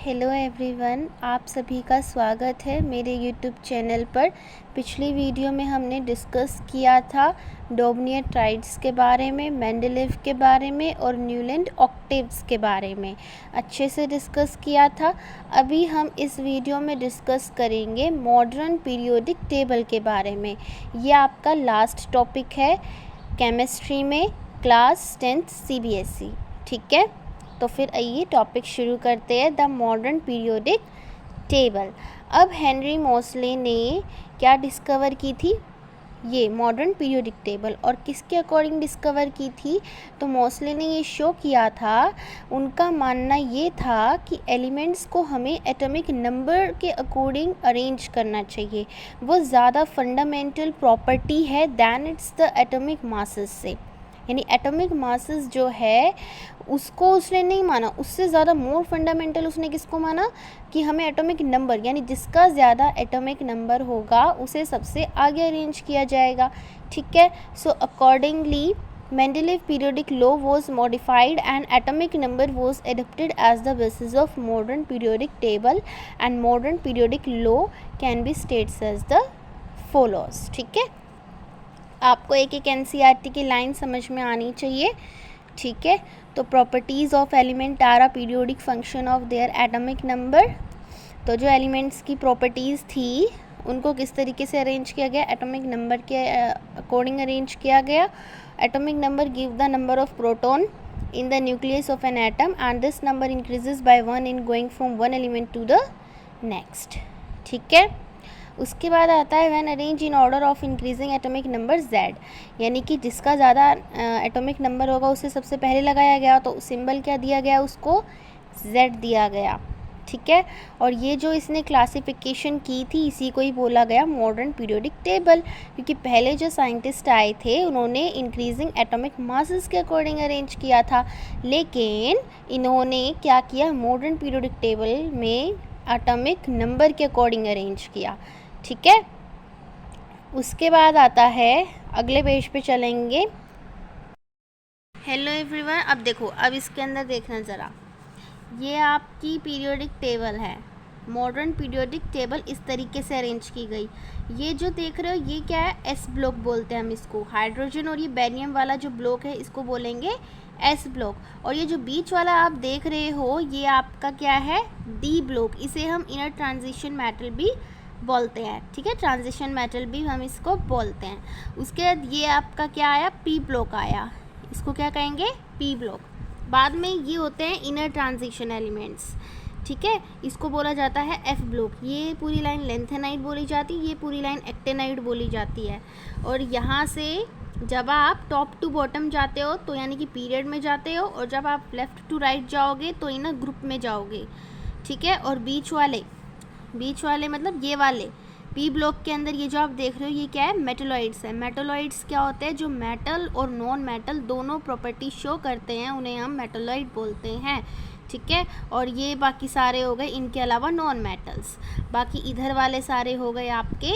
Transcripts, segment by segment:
Hello everyone, आप सभी का स्वागत है मेरे यूट्यूब चैनल पर। पिछली वीडियो में हमने डिस्कस किया था डोबनियर ट्राइड्स के बारे में, मेंडलीव के बारे में और न्यूलैंड ऑक्टेव्स के बारे में अच्छे से डिस्कस किया था। अभी हम इस वीडियो में डिस्कस करेंगे मॉडर्न पीरियोडिक टेबल के बारे में। ये आपका लास्ट टॉपिक है केमिस्ट्री में, क्लास 10th CBSE। ठीक है, तो फिर आइए टॉपिक शुरू करते हैं, द मॉडर्न पीरियोडिक टेबल। अब हेनरी मोसले ने क्या डिस्कवर की थी? ये मॉडर्न पीरियोडिक टेबल। और किसके अकॉर्डिंग डिस्कवर की थी? तो मोसले ने ये शो किया था, उनका मानना ये था कि एलिमेंट्स को हमें एटॉमिक नंबर के अकॉर्डिंग अरेंज करना चाहिए। वो ज़्यादा फंडामेंटल प्रॉपर्टी है than its the atomic masses से। यानी एटॉमिक मासेस जो है उसको उसने नहीं माना, उससे ज़्यादा मोर फंडामेंटल उसने किसको माना कि हमें एटॉमिक नंबर, यानी जिसका ज़्यादा एटॉमिक नंबर होगा उसे सबसे आगे अरेंज किया जाएगा। ठीक है, so accordingly Mendeleev periodic law was modified and atomic number was adopted as the basis of modern periodic table and modern periodic law can be stated as the follows। ठीक है, आपको एक एक NCERT की लाइन समझ में आनी चाहिए। ठीक है, तो properties of element are a periodic function of their atomic number. तो जो एलिमेंट्स की प्रॉपर्टीज़ थी उनको किस तरीके से अरेंज किया गया? एटॉमिक नंबर के अकॉर्डिंग अरेंज किया गया। Atomic number give the number of proton in the nucleus of an atom and this number increases by 1 in going from one element to the next. ठीक है, उसके बाद आता है when arrange in order of increasing atomic number Z, यानी कि जिसका ज़्यादा एटॉमिक नंबर होगा उसे सबसे पहले लगाया गया, तो सिंबल क्या दिया गया? उसको Z दिया गया। ठीक है, और ये जो इसने क्लासिफिकेशन की थी इसी को ही बोला गया मॉडर्न पीरियोडिक टेबल, क्योंकि पहले जो साइंटिस्ट आए थे उन्होंने इंक्रीजिंग एटॉमिक मासेस के अकॉर्डिंग अरेंज किया था, लेकिन इन्होंने क्या किया? मॉडर्न पीरियोडिक टेबल में एटॉमिक नंबर के अकॉर्डिंग अरेंज किया। ठीक है, उसके बाद आता है, अगले पेज पे चलेंगे। हेलो एवरीवन, अब देखो, अब इसके अंदर देखना ज़रा, ये आपकी पीरियोडिक टेबल है। मॉडर्न पीरियोडिक टेबल इस तरीके से अरेंज की गई। ये जो देख रहे हो ये क्या है? एस ब्लॉक बोलते हैं हम इसको। हाइड्रोजन और ये बेरियम वाला जो ब्लॉक है इसको बोलेंगे एस ब्लॉक। और ये जो बीच वाला आप देख रहे हो ये आपका क्या है? D block. इसे हम इनर ट्रांजिशन मेटल भी बोलते हैं। ठीक है, ट्रांजिशन मेटल भी हम इसको बोलते हैं। उसके बाद ये आपका क्या आया? पी ब्लॉक आया। इसको क्या कहेंगे? P block. बाद में ये होते हैं इनर ट्रांजिशन एलिमेंट्स। ठीक है, इसको बोला जाता है एफ ब्लॉक। ये पूरी लाइन लेंथेनाइड बोली जाती है, ये पूरी लाइन एक्टेनाइड बोली जाती है। और यहाँ से जब आप टॉप टू बॉटम जाते हो तो यानी कि पीरियड में जाते हो, और जब आप लेफ़्ट टू राइट जाओगे तो इनर ग्रुप में जाओगे। ठीक है, और बीच वाले मतलब ये वाले पी ब्लॉक के अंदर ये जो आप देख रहे हो ये क्या है? मेटलॉइड्स है। मेटलॉइड्स क्या होते हैं? जो मेटल और नॉन मेटल दोनों प्रॉपर्टी शो करते हैं उन्हें हम मेटलॉइड बोलते हैं। ठीक है, और ये बाकी सारे हो गए इनके अलावा नॉन मेटल्स। बाकी इधर वाले सारे हो गए आपके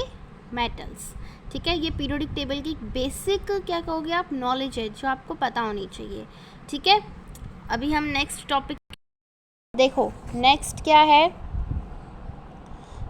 मेटल्स। ठीक है, ये पीरियोडिक टेबल की बेसिक क्या कहोगे आप? नॉलेज है जो आपको पता होनी चाहिए। ठीक है, अभी हम नेक्स्ट टॉपिक देखो। नेक्स्ट क्या है?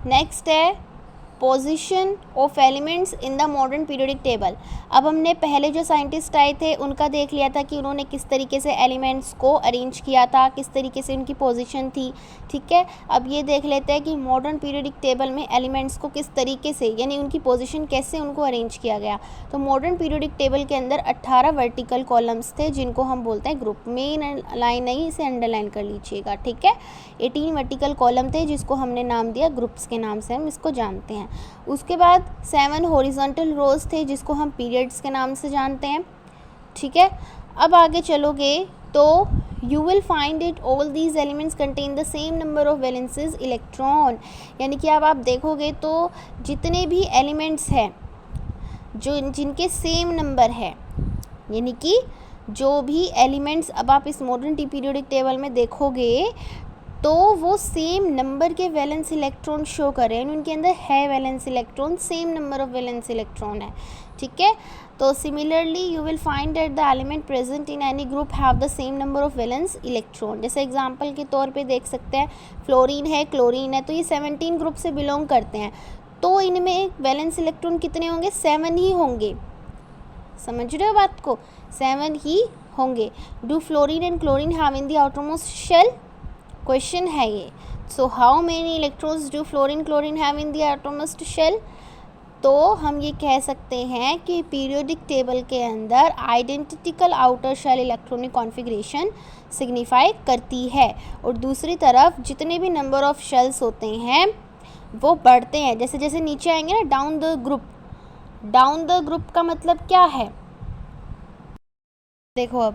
नेक्स्ट है position of elements in the modern periodic table. अब हमने पहले जो साइंटिस्ट आए थे उनका देख लिया था कि उन्होंने किस तरीके से एलिमेंट्स को अरेंज किया था, किस तरीके से उनकी पोजीशन थी। ठीक है, अब ये देख लेते हैं कि मॉडर्न पीरियोडिक टेबल में एलिमेंट्स को किस तरीके से, यानी उनकी पोजीशन कैसे उनको अरेंज किया गया। तो मॉडर्न पीरियोडिक टेबल के अंदर 18 वर्टिकल कॉलम्स थे जिनको हम बोलते हैं ग्रुप। मेन लाइन नहीं, इसे अंडरलाइन कर लीजिएगा। ठीक है, 18 वर्टिकल कॉलम थे जिसको हमने नाम दिया ग्रुप्स के नाम से हम इसको जानते हैं। उसके बाद 7 हॉरिजॉन्टल रोज थे जिसको हम पीरियड्स के नाम से जानते हैं। ठीक है, अब आगे चलोगे तो you will find it all these elements contain the same number of valences electron. यानी कि अब आप देखोगे तो जितने भी एलिमेंट्स हैं जो जिनके सेम नंबर है, यानी कि जो भी एलिमेंट्स अब आप इस मॉडर्न पीरियोडिक टेबल में देखोगे तो वो सेम नंबर के वैलेंस इलेक्ट्रॉन शो कर रहे हैं, उनके अंदर है valence electron, same number of valence electron है, ठीक है। तो similarly you will find that the element present in any group have the same number of valence electron. जैसे एग्जांपल के तौर पे देख सकते हैं, फ्लोरीन है, क्लोरीन है, तो ये 17 ग्रुप से बिलोंग करते हैं, तो इनमें वैलेंस इलेक्ट्रॉन कितने होंगे? 7 ही होंगे। समझ रहे हो बात को? 7 ही होंगे। Do fluorine and chlorine have in the outermost shell? Question है ये। So how many electrons do fluorine chlorine have in the outermost shell? तो हम ये कह सकते हैं कि पीरियोडिक टेबल के अंदर identical outer shell electronic configuration signify करती है, और दूसरी तरफ जितने भी नंबर ऑफ शेल्स होते हैं वो बढ़ते हैं जैसे जैसे नीचे आएंगे ना, down the group. Down the group का मतलब क्या है? देखो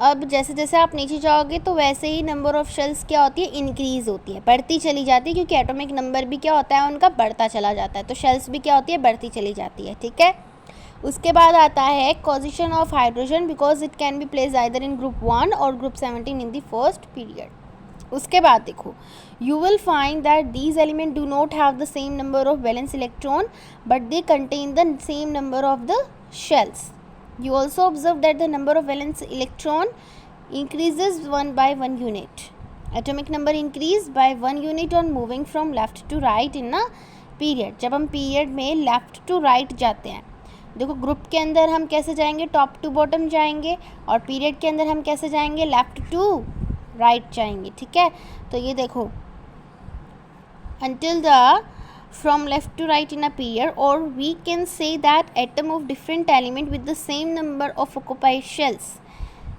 अब जैसे जैसे आप नीचे जाओगे तो वैसे ही नंबर ऑफ़ शेल्स क्या होती है? इंक्रीज़ होती है, बढ़ती चली जाती है, क्योंकि एटॉमिक नंबर भी क्या होता है उनका? बढ़ता चला जाता है, तो शेल्स भी क्या होती है? बढ़ती चली जाती है, ठीक है। उसके बाद आता है position of hydrogen, because it can be place either in group 1 और group 17 in the first period. उसके बाद देखो, you will find that these element do not have the same number of valence electron, but they contain the same number of the shells. You also observe that the number of valence electron increases 1 by 1 unit. Atomic number increase by 1 unit on moving from left to right in a period. जब हम period में left to right जाते हैं, देखो group के अंदर हम कैसे जाएंगे? टॉप टू बॉटम जाएंगे, और पीरियड के अंदर हम कैसे जाएंगे? लेफ्ट टू राइट जाएंगे, ठीक है। तो ये देखो, until the from left to right in a period, or we can say that atom of different element with the same number of occupied shells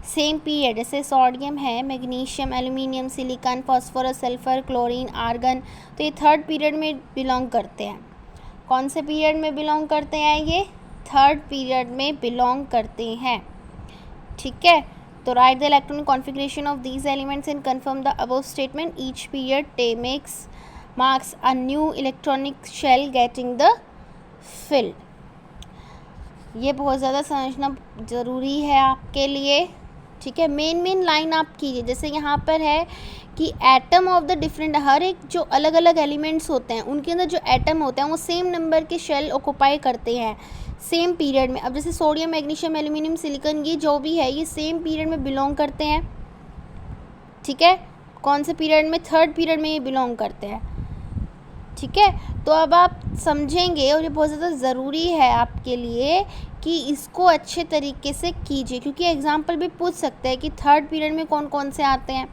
same period, जैसे सोडियम है, magnesium, aluminium, silicon, phosphorus, sulphur, chlorine, argon, तो ये third period में belong करते हैं। कौन से period में बिलोंग करते हैं? ये थर्ड पीरियड में बिलोंग करते हैं, ठीक है। तो right the electronic configuration of these elements and confirm the above statement. Each period marks a new electronic shell getting the filled. ये बहुत ज़्यादा समझना ज़रूरी है आपके लिए, ठीक है। मेन लाइन आप कीजिए, जैसे यहाँ पर है कि एटम ऑफ द डिफरेंट, हर एक जो अलग अलग एलिमेंट्स होते हैं उनके अंदर जो एटम होते हैं वो सेम नंबर के शेल ऑक्यूपाई करते हैं सेम पीरियड में। अब जैसे सोडियम, मैग्नीशियम, एल्यूमिनियम, सिलिकॉन, ये जो भी है ये सेम पीरियड में बिलोंग करते हैं, ठीक है। कौन से पीरियड में? थर्ड पीरियड में ये बिलोंग करते हैं, ठीक है। तो अब आप समझेंगे, और ये बहुत ज़्यादा ज़रूरी है आपके लिए कि इसको अच्छे तरीके से कीजिए, क्योंकि एग्जाम्पल भी पूछ सकते हैं कि थर्ड पीरियड में कौन कौन से आते हैं,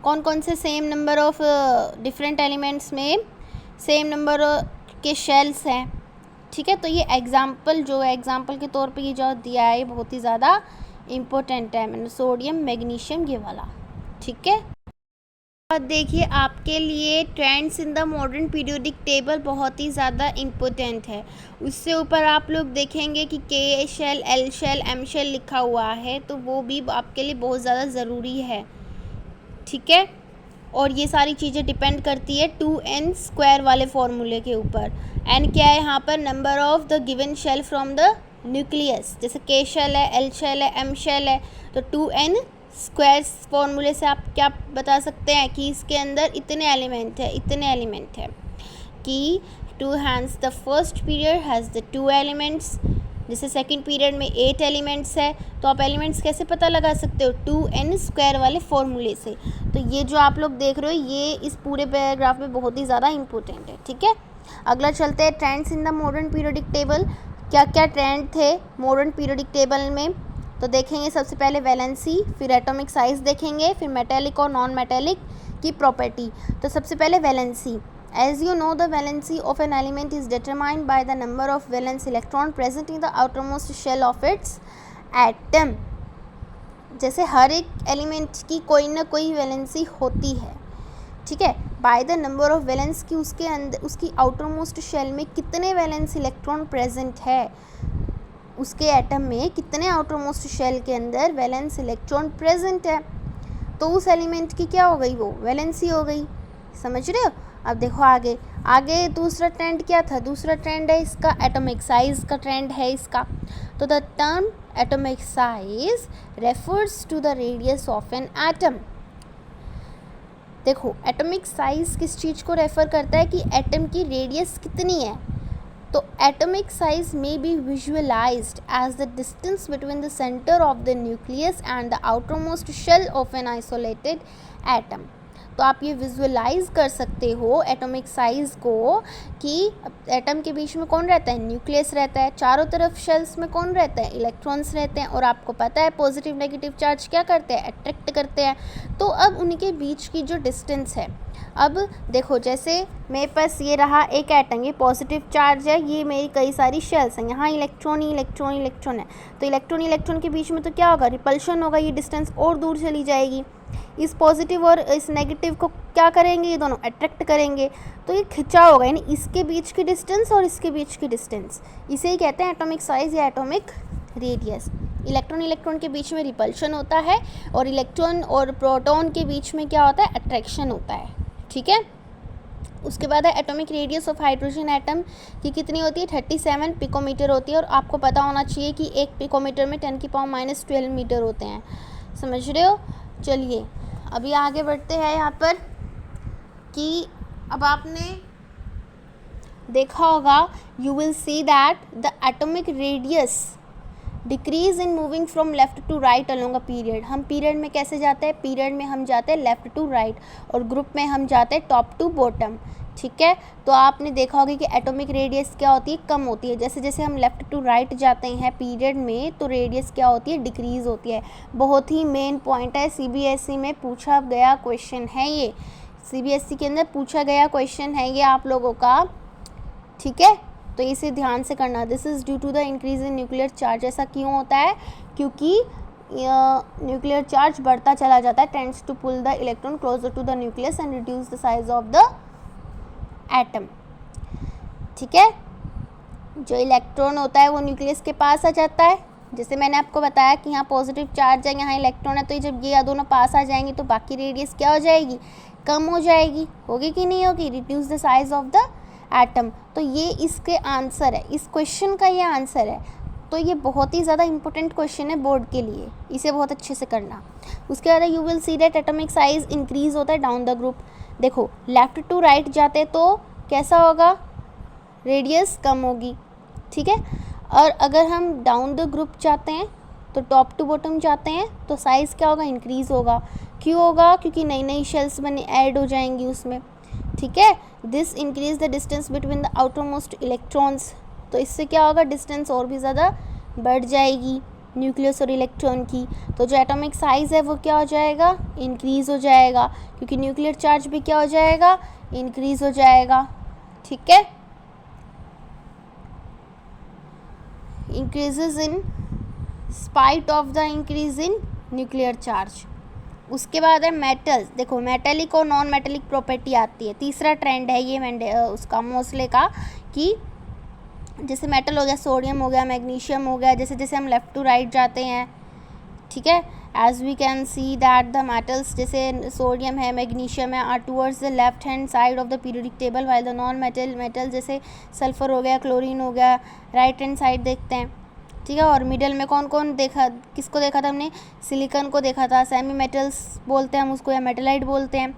कौन कौन से same number of different elements में सेम नंबर के शेल्स हैं, ठीक है। तो ये एग्जाम्पल जो है, एग्जाम्पल के तौर पे ये जो दिया है ये बहुत ही ज़्यादा इम्पोर्टेंट है, मैंने सोडियम, मैग्नीशियम, ये वाला, ठीक है। और देखिए आपके लिए trends in the modern periodic table बहुत ही ज़्यादा इम्पोर्टेंट है। उससे ऊपर आप लोग देखेंगे कि K shell, L shell, M shell लिखा हुआ है, तो वो भी आपके लिए बहुत ज़्यादा ज़रूरी है, ठीक है। और ये सारी चीज़ें डिपेंड करती है 2n स्क्वायर वाले फॉर्मूले के ऊपर। n क्या है यहाँ पर? Number of the given shell from the nucleus. जैसे के शेल है, एल शेल है, एम शेल है, तो 2n स्क्वायर फॉर्मूले से आप क्या बता सकते हैं कि इसके अंदर इतने एलिमेंट है, इतने एलिमेंट है, कि 2 hence the first period has the 2 elements. जैसे सेकंड पीरियड में 8 एलिमेंट्स है, तो आप एलिमेंट्स कैसे पता लगा सकते हो? 2n स्क्वायर वाले फॉर्मूले से। तो ये जो आप लोग देख रहे हो ये इस पूरे पैराग्राफ में बहुत ही ज़्यादा इंपॉर्टेंट है, ठीक है। अगला चलते हैं trends in the modern periodic table. क्या क्या ट्रेंड थे मॉडर्न पीरियोडिक टेबल में? तो देखेंगे सबसे पहले वैलेंसी, फिर एटॉमिक साइज़ देखेंगे, फिर मेटेलिक और नॉन मेटेलिक की प्रॉपर्टी। तो सबसे पहले valency. As you know the valency of an element is determined by the number of valence electron present in the outermost shell of its atom. जैसे हर एक एलिमेंट की कोई ना कोई वैलेंसी होती है, ठीक है, bye the number of valence की उसके अंदर उसकी आउटरमोस्ट शेल में कितने वैलेंस इलेक्ट्रॉन प्रेजेंट है, उसके एटम में कितने आउटरमोस्ट शेल के अंदर वैलेंस इलेक्ट्रॉन प्रेजेंट है, तो उस एलिमेंट की क्या हो गई? वो वैलेंसी हो गई। समझ रहे हो? अब देखो आगे आगे दूसरा ट्रेंड क्या था? दूसरा ट्रेंड है इसका एटॉमिक साइज़ का ट्रेंड है इसका। तो the term atomic size refers to the radius of an atom. देखो एटॉमिक साइज़ किस चीज़ को रेफ़र करता है कि एटम की रेडियस कितनी है। तो atomic size may be visualized as the distance between the center of the nucleus and the outermost shell of an isolated atom। तो आप ये विजुअलाइज कर सकते हो एटॉमिक साइज़ को कि एटम के बीच में कौन रहता है, न्यूक्लियस रहता है, चारों तरफ शेल्स में कौन रहता है, इलेक्ट्रॉन्स रहते हैं, और आपको पता है पॉजिटिव नेगेटिव चार्ज क्या करते हैं, अट्रैक्ट करते हैं। तो अब उनके बीच की जो डिस्टेंस है, अब देखो जैसे मेरे पास ये रहा एक एटम, ये पॉजिटिव चार्ज है, ये मेरी कई सारी शेल्स हैं, यहाँ इलेक्ट्रॉन ही इलेक्ट्रॉन इलेक्ट्रॉन है, तो इलेक्ट्रॉन इलेक्ट्रॉन के बीच में तो क्या होगा, रिपल्शन होगा, ये डिस्टेंस और दूर चली जाएगी। इस पॉजिटिव और इस नेगेटिव को क्या करेंगे, ये दोनों अट्रैक्ट करेंगे, तो ये खिंचाव होगा, यानी इसके बीच की डिस्टेंस और इसके बीच की डिस्टेंस, इसे ही कहते हैं एटॉमिक साइज़ या एटॉमिक रेडियस। इलेक्ट्रॉन इलेक्ट्रॉन के बीच में रिपल्शन होता है और इलेक्ट्रॉन और प्रोटॉन के बीच में क्या होता है, अट्रैक्शन होता है। ठीक है, उसके बाद है atomic radius of hydrogen atom की कितनी होती है, 37 पिकोमीटर होती है, और आपको पता होना चाहिए कि एक पिकोमीटर में 10⁻12 मीटर होते हैं। समझ रहे हो। चलिए अभी आगे बढ़ते हैं यहाँ पर कि अब आपने देखा होगा, you will see that the atomic radius decrease in moving from left to right along a period. हम पीरियड में कैसे जाते हैं, पीरियड में हम जाते हैं लेफ़्ट टू राइट, और ग्रुप में हम जाते हैं टॉप टू बॉटम। ठीक है, तो आपने देखा होगा कि एटॉमिक रेडियस क्या होती है, कम होती है। जैसे जैसे हम लेफ़्ट टू राइट जाते हैं पीरियड में, तो रेडियस क्या होती है, डिक्रीज़ होती है। बहुत ही मेन पॉइंट है, सीबीएसई में पूछा गया क्वेश्चन है ये, सीबीएसई के अंदर पूछा गया क्वेश्चन है ये आप लोगों का। ठीक है, तो इसे ध्यान से करना। This is due to the increase in nuclear charge. ऐसा क्यों होता है, क्योंकि न्यूक्लियर चार्ज बढ़ता चला जाता है, tends to pull the electron closer to the nucleus and reduce the size of the atom. ठीक है, जो इलेक्ट्रॉन होता है वो न्यूक्लियस के पास आ जाता है। जैसे मैंने आपको बताया कि यहाँ पॉजिटिव चार्ज है, यहाँ इलेक्ट्रॉन है, तो जब ये दोनों पास आ जाएंगे तो बाकी रेडियस क्या हो जाएगी, कम हो जाएगी। होगी कि नहीं होगी, reduce the size of the atom. तो ये इसके आंसर है, इस क्वेश्चन का ये आंसर है। तो ये बहुत ही ज़्यादा इंपॉर्टेंट क्वेश्चन है बोर्ड के लिए, इसे बहुत अच्छे से करना। उसके बाद you will see that atomic size increase होता है डाउन द ग्रुप। देखो लेफ़्ट टू राइट जाते तो कैसा होगा, रेडियस कम होगी। ठीक है, और अगर हम डाउन द ग्रुप जाते हैं तो टॉप टू बॉटम जाते हैं तो साइज़ क्या होगा, इंक्रीज़ होगा। क्यों होगा, क्योंकि नई नई शेल्स बने ऐड हो जाएंगी उसमें। ठीक है, this increase the distance between the outer most electrons. तो इससे क्या होगा, डिस्टेंस और भी ज़्यादा बढ़ जाएगी न्यूक्लियस और इलेक्ट्रॉन की। तो जो एटॉमिक साइज़ है वो क्या हो जाएगा, इंक्रीज़ हो जाएगा, क्योंकि न्यूक्लियर चार्ज भी क्या हो जाएगा, इंक्रीज़ हो जाएगा। ठीक है, increases in spite of the increase in nuclear charge. उसके बाद है मेटल्स। देखो मेटेलिक और नॉन मेटेलिक प्रॉपर्टी आती है, तीसरा ट्रेंड है ये उसका मोस्ले का, कि जैसे मेटल हो गया, सोडियम हो गया, मैग्नीशियम हो गया, जैसे जैसे हम लेफ़्ट टू राइट जाते हैं। ठीक है, as we can see that the metals, जैसे सोडियम है, मैग्नीशियम है, are towards the left hand side of the periodic table, while the non metal जैसे सल्फर हो गया, क्लोरीन हो गया, राइट हैंड साइड देखते हैं। ठीक है, और मिडल में कौन कौन देखा, किसको देखा था हमने, सिलिकॉन को देखा था। सेमी मेटल्स बोलते हैं हम उसको, या मेटलाइट बोलते हैं।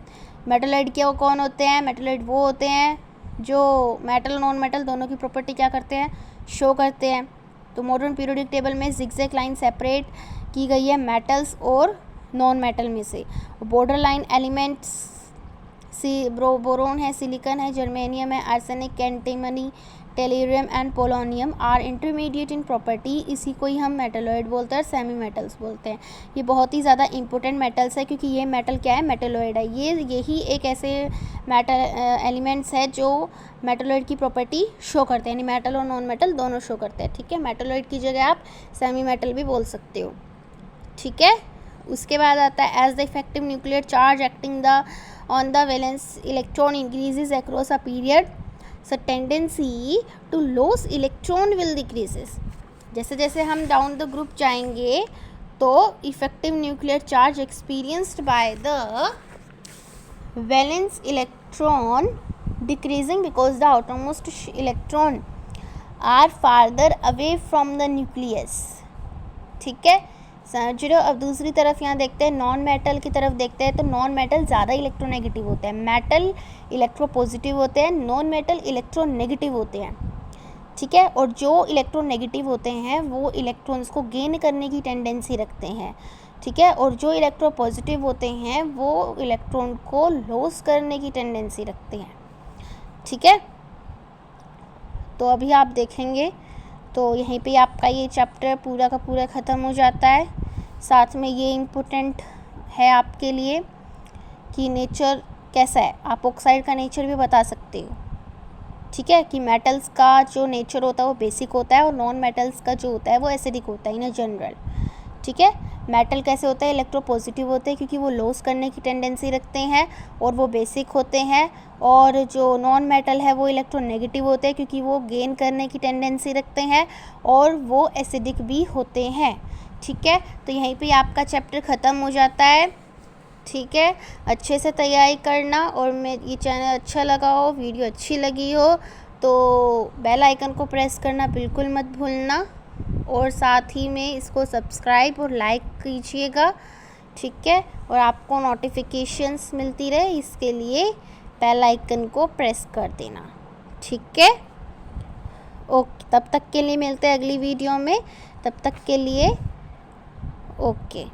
मेटलाइट क्या, वो कौन होते हैं, मेटलाइट वो होते हैं जो मेटल नॉन मेटल दोनों की प्रॉपर्टी क्या करते हैं, शो करते हैं। तो मॉडर्न पीरियोडिक टेबल में जिगजैग लाइन सेपरेट की गई है मेटल्स और नॉन मेटल में से। बॉर्डर लाइन एलिमेंट्स बोरोन है, सिलिकॉन है, जर्मेनियम है, arsenic, antimony, tellurium and polonium are intermediate in property. इसी को ही हम मेटलॉइड बोलते हैं, सेमी मेटल्स बोलते हैं। ये बहुत ही ज़्यादा इंपॉर्टेंट मेटल्स है, क्योंकि ये मेटल क्या है, मेटलॉइड है। यही एक ऐसे मेटल एलिमेंट्स है जो मेटलॉइड की प्रॉपर्टी शो करते हैं, यानी मेटल और नॉन मेटल दोनों शो करते हैं। ठीक है, मेटलॉइड की जगह आप सेमी मेटल भी बोल सकते हो। ठीक है, उसके बाद आता है as the effective nuclear charge acting the on the valence electron increases across a period, so tendency to lose electron will decreases। जैसे जैसे हम डाउन द ग्रुप जाएंगे तो effective nuclear charge experienced by the valence electron decreasing because the outermost electron are farther away from the nucleus. ठीक है, चलो अब दूसरी तरफ यहाँ देखते हैं, नॉन मेटल की तरफ देखते हैं। तो नॉन मेटल ज़्यादा इलेक्ट्रोनेगेटिव होते हैं, मेटल इलेक्ट्रोपॉजिटिव होते हैं, नॉन मेटल इलेक्ट्रोनेगेटिव होते हैं, ठीक है। और जो इलेक्ट्रोनेगेटिव होते हैं वो इलेक्ट्रॉन्स को गेन करने की टेंडेंसी रखते हैं, ठीक है। और जो इलेक्ट्रोपॉजिटिव होते हैं वो इलेक्ट्रॉन को लॉस करने की टेंडेंसी रखते हैं, ठीक है। तो अभी आप देखेंगे तो यहीं पे आपका ये चैप्टर पूरा का पूरा ख़त्म हो जाता है। साथ में ये इम्पोर्टेंट है आपके लिए कि नेचर कैसा है, आप ऑक्साइड का नेचर भी बता सकते हो, ठीक है। कि मेटल्स का जो नेचर होता है वो बेसिक होता है और नॉन मेटल्स का जो होता है वो एसिडिक होता है इन जनरल, ठीक है। मेटल कैसे होते हैं, इलेक्ट्रोपॉजिटिव होते हैं क्योंकि वो लॉस करने की टेंडेंसी रखते हैं और वो बेसिक होते हैं। और जो नॉन मेटल है वो इलेक्ट्रोनेगेटिव होते हैं क्योंकि वो गेन करने की टेंडेंसी रखते हैं और वो एसिडिक भी होते हैं, ठीक है। तो यहीं पे आपका चैप्टर ख़त्म हो जाता है, ठीक है। अच्छे से तैयारी करना, और मैं ये चैनल अच्छा लगा हो, वीडियो अच्छी लगी हो तो बेल आइकन को प्रेस करना बिल्कुल मत भूलना, और साथ ही में इसको सब्सक्राइब और लाइक कीजिएगा, ठीक है। और आपको नोटिफिकेशंस मिलती रहे इसके लिए बेल आइकन को प्रेस कर देना, ठीक है। ओके, तब तक के लिए मिलते हैं अगली वीडियो में, तब तक के लिए ओके।